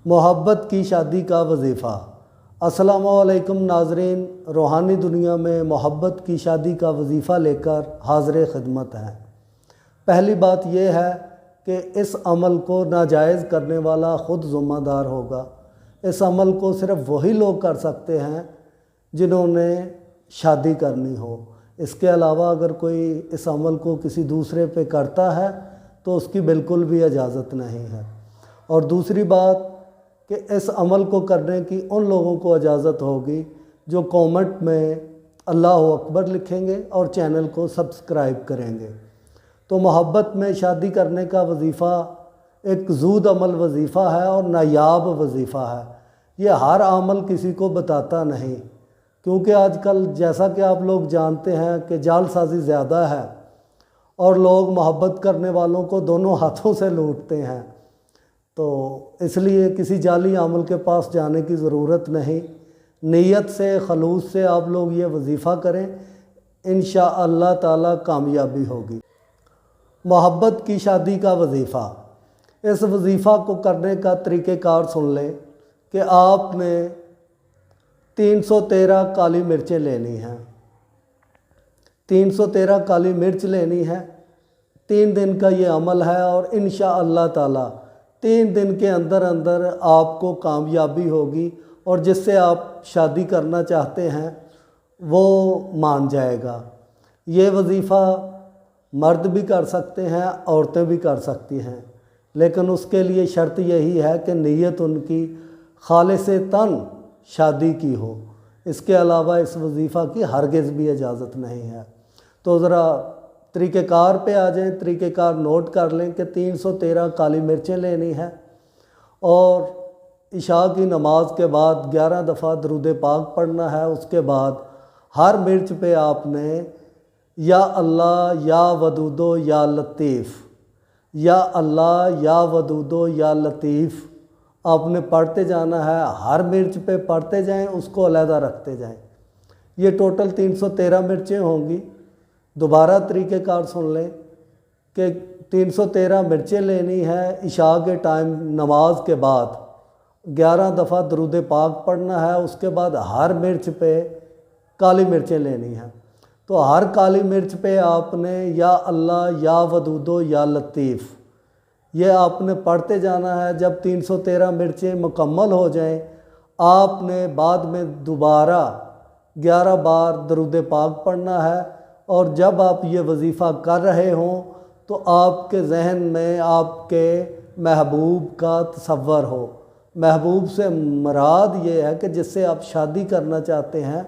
मोहब्बत की शादी का वजीफ़ा। अस्सलामुअलैकुम नाज़रीन, रूहानी दुनिया में मोहब्बत की शादी का वजीफ़ा लेकर हाज़िर खिदमत हैं। पहली बात यह है कि इस अमल को नाजायज़ करने वाला ख़ुद ज़िम्मेदार होगा। इस अमल को सिर्फ़ वही लोग कर सकते हैं जिन्होंने शादी करनी हो। इसके अलावा अगर कोई इस अमल को किसी दूसरे पे करता है तो उसकी बिल्कुल भी इजाज़त नहीं है। और दूसरी बात कि इस अमल को करने की उन लोगों को इजाज़त होगी जो कमेंट में अल्लाह अकबर लिखेंगे और चैनल को सब्सक्राइब करेंगे। तो मोहब्बत में शादी करने का वजीफ़ा एक ज़ूद अमल वजीफ़ा है और नायाब वजीफ़ा है। ये हर अमल किसी को बताता नहीं, क्योंकि आजकल जैसा कि आप लोग जानते हैं कि जालसाजी ज़्यादा है और लोग मोहब्बत करने वालों को दोनों हाथों से लूटते हैं। तो इसलिए किसी जाली अमल के पास जाने की ज़रूरत नहीं। नीयत से खलूस से आप लोग ये वजीफ़ा करें, इंशाअल्लाह ताला कामयाबी होगी। मोहब्बत की शादी का वजीफ़ा। इस वजीफ़ा को करने का तरीक़ेकार सुन लें कि आपने 313 काली मिर्चें लेनी हैं। 313 काली मिर्च लेनी है। 3 दिन का ये अमल है और इंशाअल्लाह ताला 3 दिन के अंदर अंदर आपको कामयाबी होगी और जिससे आप शादी करना चाहते हैं वो मान जाएगा। ये वजीफ़ा मर्द भी कर सकते हैं, औरतें भी कर सकती हैं, लेकिन उसके लिए शर्त यही है कि नीयत उनकी खालिस तन शादी की हो। इसके अलावा इस वजीफ़ा की हरगिज़ भी इजाज़त नहीं है। तो ज़रा तरीक़ेकार पे आ जाएं। तरीक़ेकार नोट कर लें कि 313 काली मिर्चें लेनी है और इशा की नमाज के बाद 11 दफ़ा दरूद पाक पढ़ना है। उसके बाद हर मिर्च पे आपने या अल्लाह या वदूदो या लतीफ़, या अल्लाह या वदूदो या लतीफ़ आपने पढ़ते जाना है। हर मिर्च पे पढ़ते जाएं, उसको अलहदा रखते जाएं। ये टोटल 313 मिर्चें होंगी। दोबारा तरीक़ेकार सुन लें कि 313 मिर्चें लेनी है। इशा के टाइम नमाज के बाद 11 दफ़ा दरूद पाक पढ़ना है। उसके बाद हर मिर्च पे काली मिर्चें लेनी हैं। तो हर काली मिर्च पे आपने या अल्लाह या वदूदो या लतीफ़ ये आपने पढ़ते जाना है। जब 313 मिर्चें मुकम्मल हो जाएं, आपने बाद में दोबारा 11 बार दरूद पाक पढ़ना है। और जब आप ये वजीफ़ा कर रहे हों तो आपके जहन में आपके महबूब का तसव्वुर हो। महबूब से मुराद ये है कि जिससे आप शादी करना चाहते हैं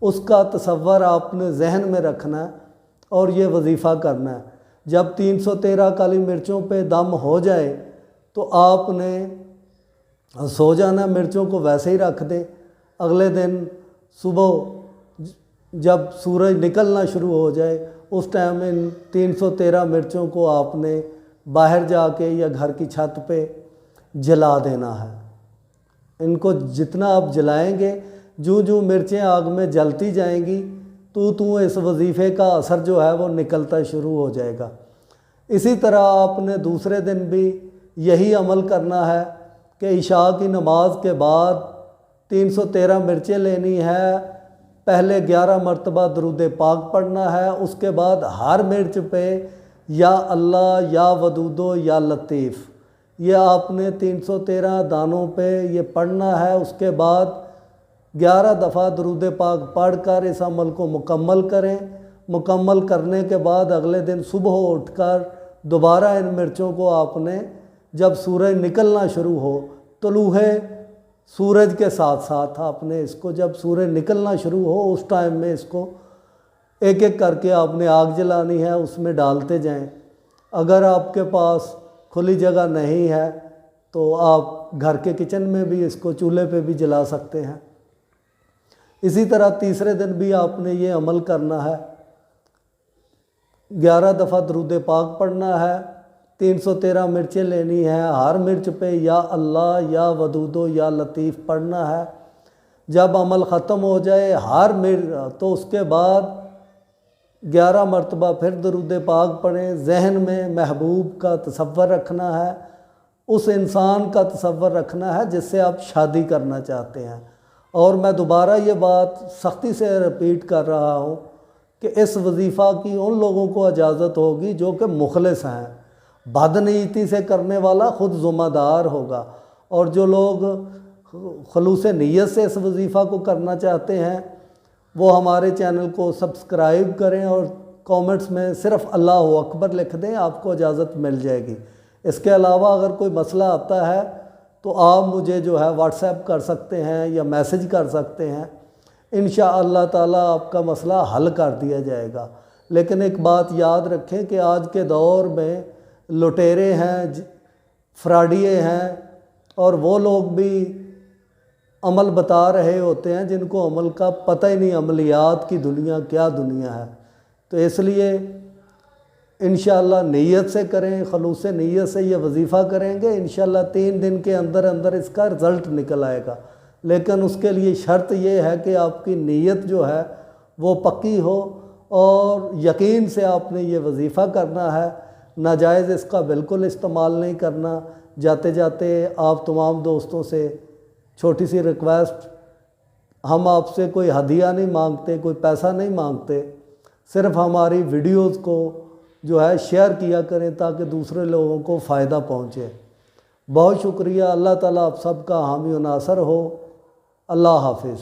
उसका तसव्वुर आपने जहन में रखना है और ये वजीफ़ा करना है। जब 313 काली मिर्चों पे दम हो जाए तो आपने सो जाना, मिर्चों को वैसे ही रख दें। अगले दिन सुबह जब सूरज निकलना शुरू हो जाए उस टाइम इन 313 मिर्चों को आपने बाहर जाके या घर की छत पे जला देना है। इनको जितना आप जलाएंगे, जो मिर्चें आग में जलती जाएंगी तो इस वजीफ़े का असर जो है वो निकलता शुरू हो जाएगा। इसी तरह आपने दूसरे दिन भी यही अमल करना है कि इशा की नमाज के बाद 313 मिर्चें लेनी है। पहले 11 मरतबा दरूद पाक पढ़ना है। उसके बाद हर मिर्च पे या अल्लाह या वदूदो या लतीफ़ ये आपने 313 दानों पे ये पढ़ना है। उसके बाद 11 दफ़ा दरूद पाक पढ़कर इस अमल को मुकम्मल करें। मुकम्मल करने के बाद अगले दिन सुबह उठकर दोबारा इन मिर्चों को आपने जब सूरज निकलना शुरू हो, तुलूहे सूरज के साथ साथ आपने इसको जब सूरज निकलना शुरू हो उस टाइम में इसको एक एक करके आपने आग जलानी है, उसमें डालते जाएं। अगर आपके पास खुली जगह नहीं है तो आप घर के किचन में भी इसको चूल्हे पे भी जला सकते हैं। इसी तरह तीसरे दिन भी आपने ये अमल करना है। 11 दफ़ा दरूद पाक पढ़ना है। 313 मिर्चें लेनी है। हर मिर्च पे या अल्लाह या वदूदो या लतीफ़ पढ़ना है। जब अमल ख़त्म हो जाए हर मिर्च तो उसके बाद 11 मरतबा फिर दरूद पाक पढ़ें। जहन में महबूब का तसव्वुर रखना है उस इंसान का तसव्वुर रखना है जिससे आप शादी करना चाहते हैं। और मैं दोबारा ये बात सख्ती से रिपीट कर रहा हूँ कि इस वजीफ़ा की उन लोगों को इजाज़त होगी जो कि मुखलिस हैं। बदनीयती से करने वाला ख़ुद ज़िम्मेदार होगा, और जो लोग खलूस नीयत से इस वजीफ़ा को करना चाहते हैं वो हमारे चैनल को सब्सक्राइब करें और कमेंट्स में सिर्फ़ अल्लाह अकबर लिख दें, आपको इजाज़त मिल जाएगी। इसके अलावा अगर कोई मसला आता है तो आप मुझे जो है व्हाट्सएप कर सकते हैं या मैसेज कर सकते हैं, इंशाअल्लाह ताला आपका मसला हल कर दिया जाएगा। लेकिन एक बात याद रखें कि आज के दौर में लुटेरे हैं, फ्रॉडिये हैं, और वो लोग भी अमल बता रहे होते हैं जिनको अमल का पता ही नहीं, अमलियात की दुनिया क्या दुनिया है। तो इसलिए इंशाअल्लाह नीयत से करें, खलूस नीयत से ये वजीफ़ा करेंगे, इंशाअल्लाह 3 दिन के अंदर अंदर इसका रिज़ल्ट निकल आएगा। लेकिन उसके लिए शर्त ये है कि आपकी नीयत जो है वो पक्की हो और यकीन से आपने ये वजीफ़ा करना है। नाजायज़ इसका बिल्कुल इस्तेमाल नहीं करना। जाते जाते आप तमाम दोस्तों से छोटी सी रिक्वेस्ट, हम आपसे कोई हदिया नहीं मांगते, कोई पैसा नहीं मांगते, सिर्फ़ हमारी वीडियोज़ को जो है शेयर किया करें ताकि दूसरे लोगों को फ़ायदा पहुँचे। बहुत शुक्रिया। अल्लाह ताला आप सबका हामी व नासर हो। अल्लाह हाफिज़।